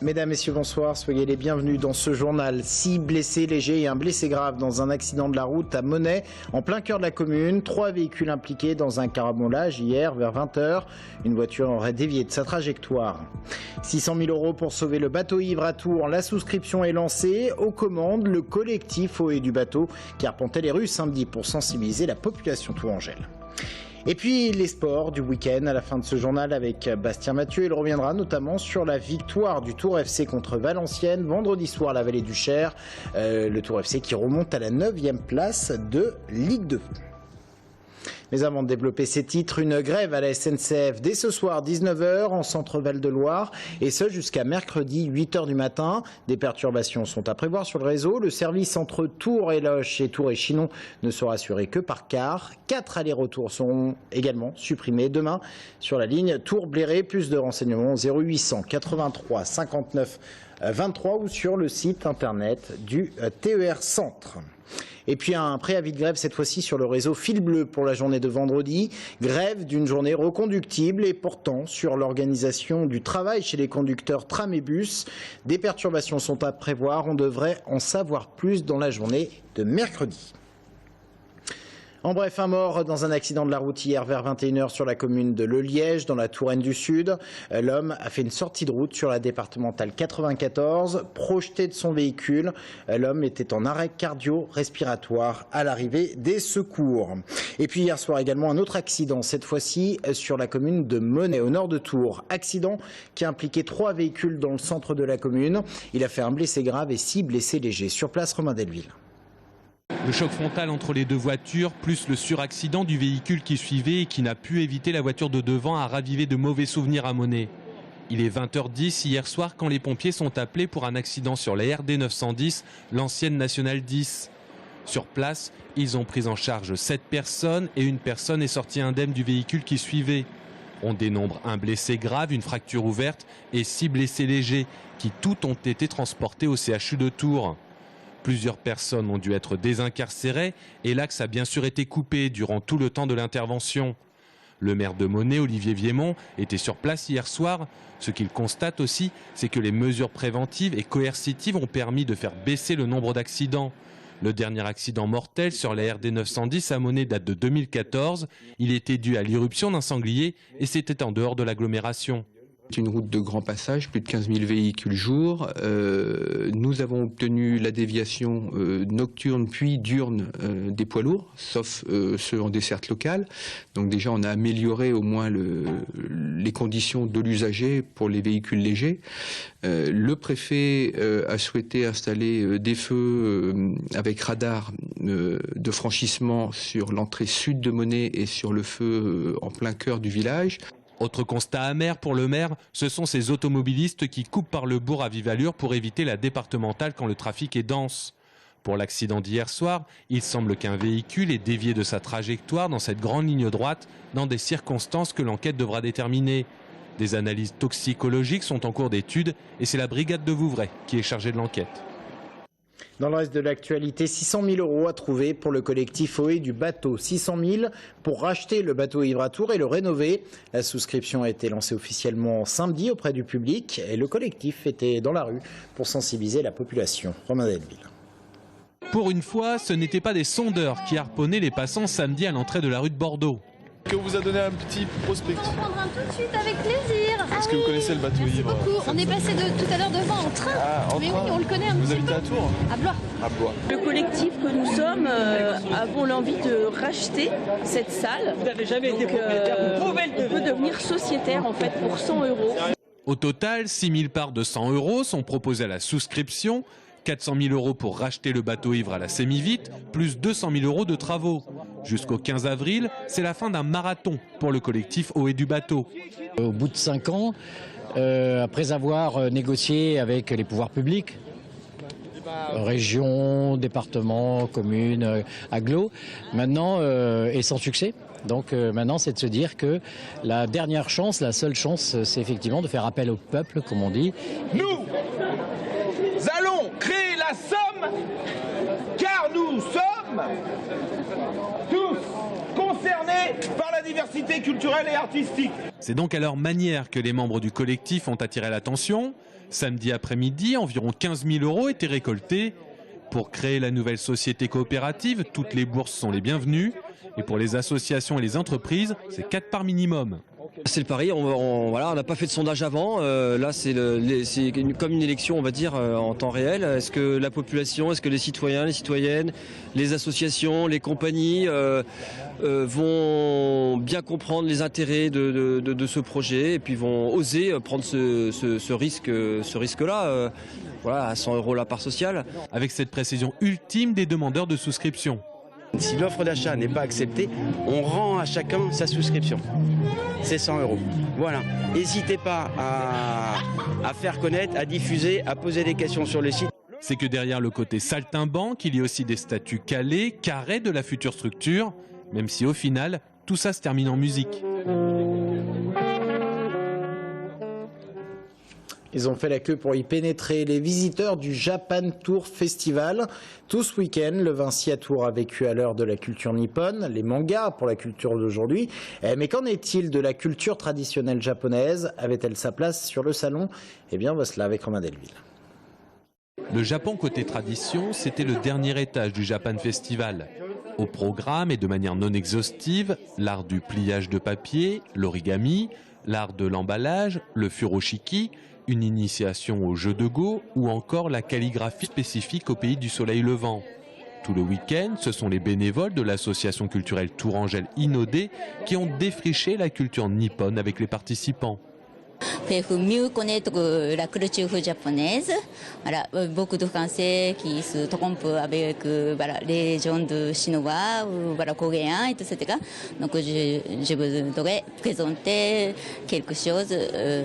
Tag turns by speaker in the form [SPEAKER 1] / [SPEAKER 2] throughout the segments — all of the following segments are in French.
[SPEAKER 1] Mesdames, Messieurs, bonsoir. Soyez les bienvenus dans ce journal. 6 blessés légers et un blessé grave dans un accident de la route à Monnet, en plein cœur de la commune. 3 véhicules impliqués dans un carambolage hier vers 20 h. Une voiture aurait dévié de sa trajectoire. 600 000 € pour sauver le bateau ivre à Tours. La souscription est lancée. Aux commandes, le collectif Ohé du bateau qui arpentait les rues samedi pour sensibiliser la population tourangelle. Et puis les sports du week-end à la fin de ce journal avec Bastien Mathieu. Il reviendra notamment sur la victoire du Tours FC contre Valenciennes vendredi soir à la Vallée du Cher. Le Tours FC qui remonte à la 9e place de Ligue 2. Mais avant de développer ces titres, une grève à la SNCF dès ce soir 19 h en centre Val-de-Loire et ce jusqu'à mercredi 8 h du matin. Des perturbations sont à prévoir sur le réseau. Le service entre Tours et Loches et Tours et Chinon ne sera assuré que par car. 4 allers-retours seront également supprimés demain sur la ligne Tours-Bléré. Plus de renseignements 0800 83 59 23 ou sur le site internet du TER Centre. Et puis un préavis de grève cette fois-ci sur le réseau Fil Bleu pour la journée de vendredi. Grève d'une journée reconductible et portant sur l'organisation du travail chez les conducteurs tram et bus. Des perturbations sont à prévoir. On devrait en savoir plus dans la journée de mercredi. En bref, un mort dans un accident de la route hier vers 21 h sur la commune de Le Liège, dans la Touraine du Sud. L'homme a fait une sortie de route sur la départementale 94, projeté de son véhicule. L'homme était en arrêt cardio-respiratoire à l'arrivée des secours. Et puis hier soir également un autre accident, cette fois-ci sur la commune de Monnet, au nord de Tours. Accident qui a impliqué 3 véhicules dans le centre de la commune. Il a fait un blessé grave et 6 blessés légers. Sur place, Romain Delville.
[SPEAKER 2] Le choc frontal entre les deux voitures, plus le suraccident du véhicule qui suivait et qui n'a pu éviter la voiture de devant, a ravivé de mauvais souvenirs à Monnet. Il est 20 h 10 hier soir quand les pompiers sont appelés pour un accident sur la RD 910, l'ancienne Nationale 10. Sur place, ils ont pris en charge 7 personnes et une personne est sortie indemne du véhicule qui suivait. On dénombre un blessé grave, une fracture ouverte et 6 blessés légers qui tous ont été transportés au CHU de Tours. Plusieurs personnes ont dû être désincarcérées et l'axe a bien sûr été coupé durant tout le temps de l'intervention. Le maire de Monnet, Olivier Viémont, était sur place hier soir. Ce qu'il constate aussi, c'est que les mesures préventives et coercitives ont permis de faire baisser le nombre d'accidents. Le dernier accident mortel sur la RD 910 à Monnet date de 2014. Il était dû à l'irruption d'un sanglier et c'était en dehors de l'agglomération.
[SPEAKER 3] C'est une route de grand passage, plus de 15 000 véhicules jour. Nous avons obtenu la déviation nocturne puis diurne des poids lourds, sauf ceux en desserte locale. Donc déjà on a amélioré au moins les conditions de l'usager pour les véhicules légers. Le préfet a souhaité installer des feux avec radar de franchissement sur l'entrée sud de Monnet et sur le feu en plein cœur du village.
[SPEAKER 2] Autre constat amer pour le maire, ce sont ces automobilistes qui coupent par le bourg à vive allure pour éviter la départementale quand le trafic est dense. Pour l'accident d'hier soir, il semble qu'un véhicule ait dévié de sa trajectoire dans cette grande ligne droite dans des circonstances que l'enquête devra déterminer. Des analyses toxicologiques sont en cours d'étude et c'est la brigade de Vouvray qui est chargée de l'enquête.
[SPEAKER 1] Dans le reste de l'actualité, 600 000 € à trouver pour le collectif Ohé du bateau. 600 000 pour racheter le bateau ivre à Tours et le rénover. La souscription a été lancée officiellement samedi auprès du public et le collectif était dans la rue pour sensibiliser la population. Romain Delville.
[SPEAKER 2] Pour une fois, ce n'étaient pas des sondeurs qui harponnaient les passants samedi à l'entrée de la rue de Bordeaux.
[SPEAKER 4] Que vous a donné un petit prospect.
[SPEAKER 5] On prendra un tout de suite avec plaisir.
[SPEAKER 4] Est-ce que vous connaissez le bateau ivre?
[SPEAKER 5] On est passé tout à l'heure devant en train. Mais oui, on le connaît un petit peu.
[SPEAKER 4] Vous habitez à Tours?
[SPEAKER 5] À Blois.
[SPEAKER 4] À Blois.
[SPEAKER 6] Le collectif que nous sommes avons l'envie de racheter cette salle.
[SPEAKER 7] Vous n'avez jamais été propriétaire, vous pouvez le devenir.
[SPEAKER 6] On peut devenir sociétaire en fait pour 100 €.
[SPEAKER 2] Au total, 6 000 parts de 100 € sont proposées à la souscription. 400 000 € pour racheter le bateau ivre à la Sémivite, plus 200 000 € de travaux. Jusqu'au 15 avril, c'est la fin d'un marathon pour le collectif Ohé du bateau.
[SPEAKER 8] Au bout de 5 ans, après avoir négocié avec les pouvoirs publics, région, département, commune, agglo, maintenant, et sans succès. Donc maintenant, c'est de se dire que la dernière chance, la seule chance, c'est effectivement de faire appel au peuple, comme on dit.
[SPEAKER 9] Nous allons créer la somme, car nous sommes tous concernés par la diversité culturelle et artistique.
[SPEAKER 2] C'est donc à leur manière que les membres du collectif ont attiré l'attention. Samedi après-midi, environ 15 000 € étaient récoltés. Pour créer la nouvelle société coopérative, toutes les bourses sont les bienvenues. Et pour les associations et les entreprises, c'est 4 parts minimum.
[SPEAKER 10] C'est le pari, on n'a pas fait de sondage avant, là c'est comme une élection on va dire en temps réel. Est-ce que la population, est-ce que les citoyens, les citoyennes, les associations, les compagnies vont bien comprendre les intérêts de ce projet et puis vont oser prendre ce risque-là, à 100 € la part sociale.
[SPEAKER 2] Avec cette précision ultime des demandeurs de souscription.
[SPEAKER 11] Si l'offre d'achat n'est pas acceptée, on rend à chacun sa souscription. C'est 100 €. Voilà. N'hésitez pas à faire connaître, à diffuser, à poser des questions sur le site.
[SPEAKER 2] C'est que derrière le côté saltimbanque, il y a aussi des statuts calés, carrés de la future structure, même si au final, tout ça se termine en musique.
[SPEAKER 1] Ils ont fait la queue pour y pénétrer. Les visiteurs du Japan Tour Festival. Tout ce week-end, le Vinci à Tours a vécu à l'heure de la culture nippone, les mangas pour la culture d'aujourd'hui. Mais qu'en est-il de la culture traditionnelle japonaise? Avait-elle sa place sur le salon? Eh bien, on va se là avec Romain Delville.
[SPEAKER 2] Le Japon côté tradition, c'était le dernier étage du Japan Festival. Au programme et de manière non exhaustive, l'art du pliage de papier, l'origami, l'art de l'emballage, le furoshiki, une initiation au jeu de go ou encore la calligraphie spécifique au pays du soleil levant. Tout le week-end, ce sont les bénévoles de l'association culturelle Tourangelle Inodé qui ont défriché la culture nippone avec les participants.
[SPEAKER 12] Pour mieux connaître la culture japonaise, beaucoup de Français qui se trompent avec les gens de chinois ou coréens, etc. Donc je voudrais présenter quelque chose de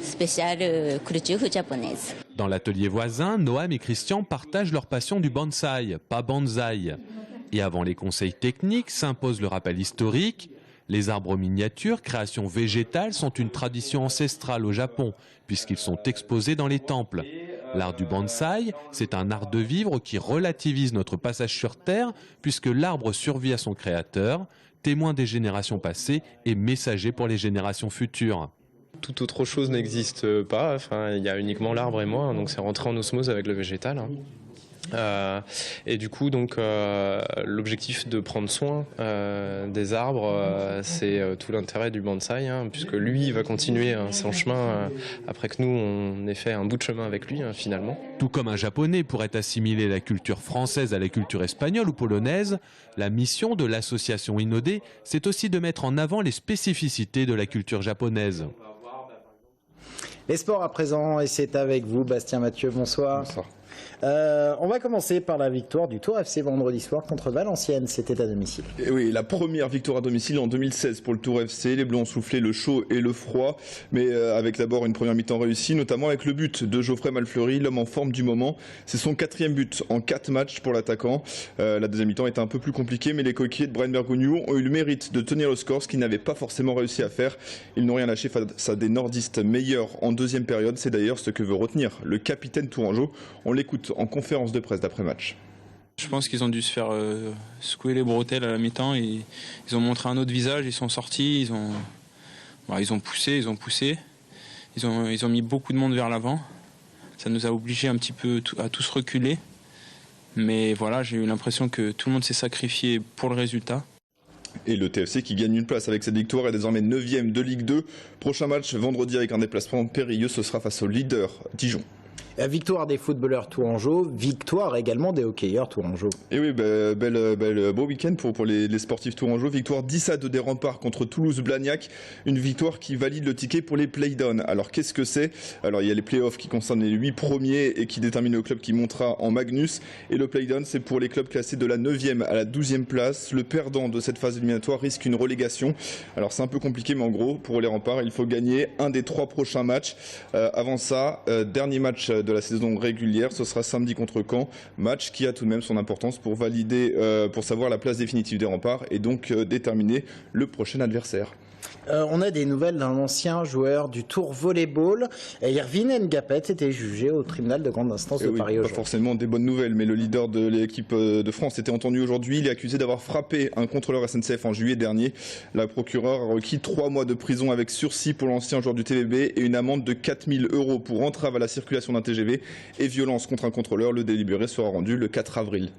[SPEAKER 12] spécial culture japonaise.
[SPEAKER 2] Dans l'atelier voisin, Noam et Christian partagent leur passion du bonsaï, pas bonsaï. Et avant les conseils techniques, s'impose le rappel historique. Les arbres miniatures, créations végétales, sont une tradition ancestrale au Japon, puisqu'ils sont exposés dans les temples. L'art du bonsaï, c'est un art de vivre qui relativise notre passage sur Terre, puisque l'arbre survit à son créateur, témoin des générations passées et messager pour les générations futures.
[SPEAKER 13] Toute autre chose n'existe pas, il y a uniquement l'arbre et moi, donc c'est rentré en osmose avec le végétal. Et du coup, donc, l'objectif de prendre soin des arbres, c'est tout l'intérêt du bonsaï, puisque lui va continuer son chemin après que nous, on ait fait un bout de chemin avec lui, finalement.
[SPEAKER 2] Tout comme un Japonais pourrait assimiler la culture française à la culture espagnole ou polonaise, la mission de l'association Inodé, c'est aussi de mettre en avant les spécificités de la culture japonaise.
[SPEAKER 1] Les sports à présent, et c'est avec vous, Bastien Mathieu, bonsoir.
[SPEAKER 4] Bonsoir.
[SPEAKER 1] On va commencer par la victoire du Tour FC vendredi soir contre Valenciennes, c'était à domicile.
[SPEAKER 4] Et oui, la première victoire à domicile en 2016 pour le Tour FC. Les Bleus ont soufflé le chaud et le froid, mais avec d'abord une première mi-temps réussie, notamment avec le but de Geoffrey Malfleury, l'homme en forme du moment. C'est son 4e but en 4 matchs pour l'attaquant. La deuxième mi-temps était un peu plus compliquée, mais les coéquipiers de Brian Bergogneau ont eu le mérite de tenir le score, ce qu'ils n'avaient pas forcément réussi à faire. Ils n'ont rien lâché face à des nordistes meilleurs en deuxième période. C'est d'ailleurs ce que veut retenir le capitaine tourangeau. On l'écoute en conférence de presse d'après-match.
[SPEAKER 14] Je pense qu'ils ont dû se faire secouer les bretelles à la mi-temps. Ils ont montré un autre visage, ils sont sortis, ils ont poussé. Ils ont mis beaucoup de monde vers l'avant. Ça nous a obligés un petit peu à tous reculer. Mais voilà, j'ai eu l'impression que tout le monde s'est sacrifié pour le résultat.
[SPEAKER 4] Et le TFC qui gagne une place avec cette victoire est désormais 9e de Ligue 2. Prochain match vendredi avec un déplacement périlleux, ce sera face au leader Dijon.
[SPEAKER 1] Victoire des footballeurs tourangeaux, victoire également des hockeyeurs tourangeaux.
[SPEAKER 4] Et oui, beau week-end pour les sportifs tourangeaux. Victoire 10-2 des Remparts contre Toulouse-Blagnac. Une victoire qui valide le ticket pour les play-downs. Alors qu'est-ce que c'est? Alors il y a les play-offs qui concernent les 8 premiers et qui déterminent le club qui montera en Magnus. Et le play-down, c'est pour les clubs classés de la 9e à la 12e place. Le perdant de cette phase éliminatoire risque une relégation. Alors c'est un peu compliqué, mais en gros, pour les Remparts, il faut gagner un des 3 prochains matchs. Avant ça, dernier match de la saison régulière, ce sera samedi contre Caen, match qui a tout de même son importance pour valider, pour savoir la place définitive des Remparts et donc déterminer le prochain adversaire.
[SPEAKER 1] On a des nouvelles d'un ancien joueur du Tour Volleyball. Irvine Ngapet était jugé au tribunal de grande instance de Paris aujourd'hui.
[SPEAKER 4] Pas forcément des bonnes nouvelles, mais le leader de l'équipe de France était entendu aujourd'hui. Il est accusé d'avoir frappé un contrôleur SNCF en juillet dernier. La procureure a requis 3 mois de prison avec sursis pour l'ancien joueur du TVB et une amende de 4 000 € pour entrave à la circulation d'un TGV et violence contre un contrôleur. Le délibéré sera rendu le 4 avril.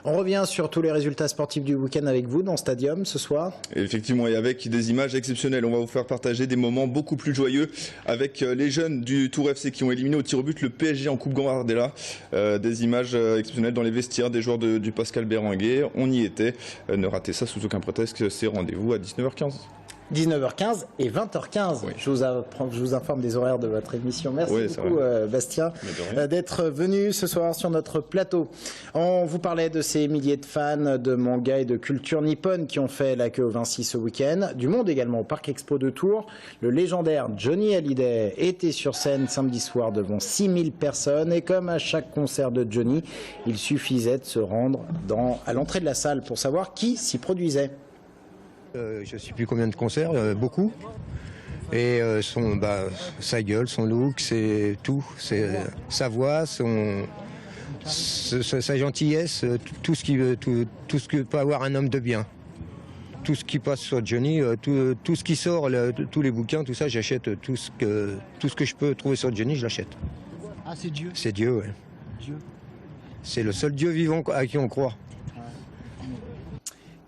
[SPEAKER 1] On revient sur tous les résultats sportifs du week-end avec vous dans Stadium ce soir.
[SPEAKER 4] Effectivement, et avec des images exceptionnelles. On va vous faire partager des moments beaucoup plus joyeux avec les jeunes du Tour FC qui ont éliminé au tir au but le PSG en Coupe Gambardella. Des images exceptionnelles dans les vestiaires des joueurs du Pascal Berenguer. On y était. Ne ratez ça sous aucun prétexte. C'est rendez-vous à 19h15.
[SPEAKER 1] 19h15 et 20h15. Oui. Je vous informe des horaires de votre émission. Merci beaucoup Bastien d'être venu ce soir sur notre plateau. On vous parlait de ces milliers de fans de manga et de culture nippone qui ont fait la queue au Vinci ce week-end. Du monde également au Parc Expo de Tours. Le légendaire Johnny Hallyday était sur scène samedi soir devant 6000 personnes et comme à chaque concert de Johnny, il suffisait de se rendre à l'entrée de la salle pour savoir qui s'y produisait.
[SPEAKER 15] Je ne sais plus combien de concerts, beaucoup. Et sa gueule, son look, c'est tout. C'est sa voix, sa gentillesse, tout ce que peut avoir un homme de bien. Tout ce qui passe sur Johnny, tout ce qui sort, tous les bouquins, tout ça, j'achète. Tout ce que je peux trouver sur Johnny, je l'achète.
[SPEAKER 16] Ah, c'est Dieu.
[SPEAKER 15] C'est Dieu, oui.
[SPEAKER 16] Dieu.
[SPEAKER 15] C'est le seul Dieu vivant à qui on croit.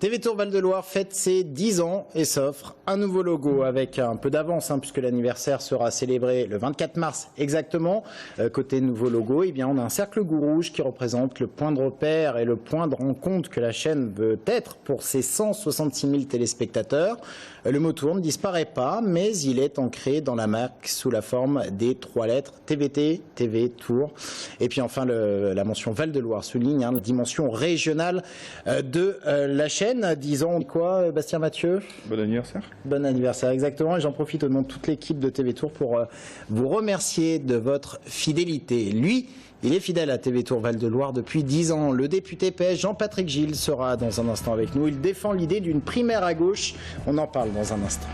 [SPEAKER 1] TV Tour Val-de-Loire fête ses 10 ans et s'offre un nouveau logo avec un peu d'avance puisque l'anniversaire sera célébré le 24 mars exactement. Côté nouveau logo, eh bien, on a un cercle rouge qui représente le point de repère et le point de rencontre que la chaîne veut être pour ses 166 000 téléspectateurs. Le mot tour ne disparaît pas, mais il est ancré dans la marque sous la forme des 3 lettres TVT, TV Tour. Et puis enfin, la mention Val-de-Loire souligne la dimension régionale de la chaîne. 10 ans, quoi, Bastien Mathieu?
[SPEAKER 4] Bon anniversaire.
[SPEAKER 1] Bon anniversaire, exactement. Et j'en profite au nom de toute l'équipe de TV Tour pour vous remercier de votre fidélité. Lui, il est fidèle à TV Tour Val-de-Loire depuis 10 ans. Le député PS Jean-Patrick Gilles sera dans un instant avec nous. Il défend l'idée d'une primaire à gauche. On en parle dans un instant.